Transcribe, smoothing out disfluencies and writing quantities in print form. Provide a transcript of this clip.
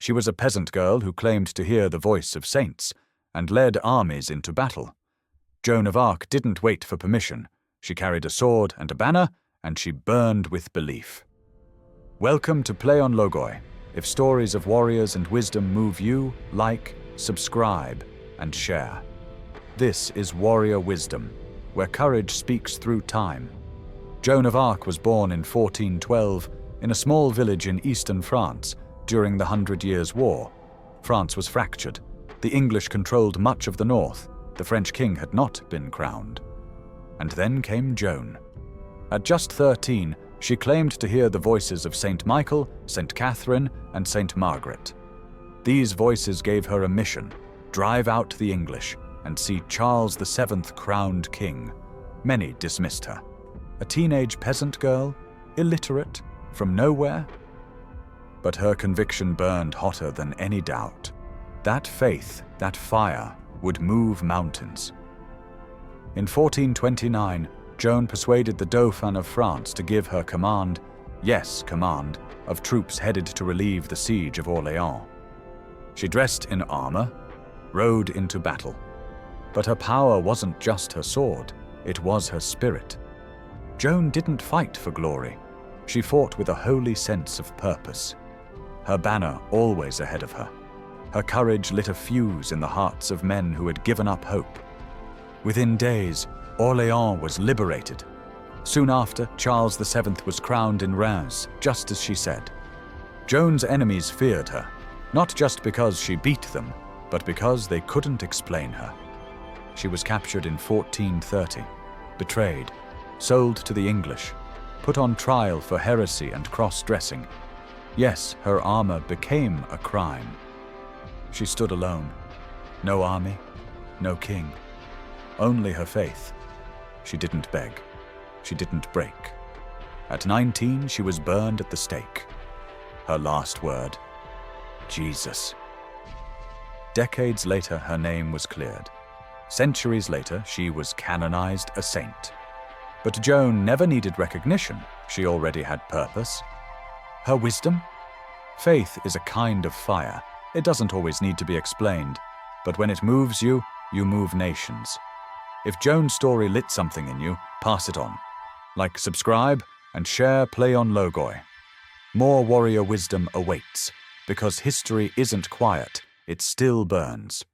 She was a peasant girl who claimed to hear the voice of saints and led armies into battle. Joan of Arc didn't wait for permission. She carried a sword and a banner, and she burned with belief. Welcome to Play on Logoi. If stories of warriors and wisdom move you, like, subscribe, and share. This is Warrior Wisdom, where courage speaks through time. Joan of Arc was born in 1412 in a small village in eastern France during the 100 Years' War. France was fractured. The English controlled much of the north. The French king had not been crowned. And then came Joan. At just 13, she claimed to hear the voices of Saint Michael, Saint Catherine, and Saint Margaret. These voices gave her a mission: drive out the English and see Charles VII crowned king. Many dismissed her. A teenage peasant girl, illiterate, from nowhere? But her conviction burned hotter than any doubt. That faith, that fire, would move mountains. In 1429, Joan persuaded the Dauphin of France to give her command, yes, command, of troops headed to relieve the siege of Orléans. She dressed in armor, rode into battle. But her power wasn't just her sword, it was her spirit. Joan didn't fight for glory. She fought with a holy sense of purpose. Her banner always ahead of her. Her courage lit a fuse in the hearts of men who had given up hope. Within days, Orléans was liberated. Soon after, Charles VII was crowned in Reims, just as she said. Joan's enemies feared her, not just because she beat them, but because they couldn't explain her. She was captured in 1430, betrayed, sold to the English, put on trial for heresy and cross-dressing. Yes, her armor became a crime. She stood alone. No army, no king. Only her faith. She didn't beg. She didn't break. At 19, she was burned at the stake. Her last word, Jesus. Decades later, her name was cleared. Centuries later, she was canonized a saint. But Joan never needed recognition. She already had purpose. Her wisdom? Faith is a kind of fire. It doesn't always need to be explained, but when it moves you, you move nations. If Joan's story lit something in you, pass it on. Like, subscribe, and share Play on Logoi. More warrior wisdom awaits, because history isn't quiet, it still burns.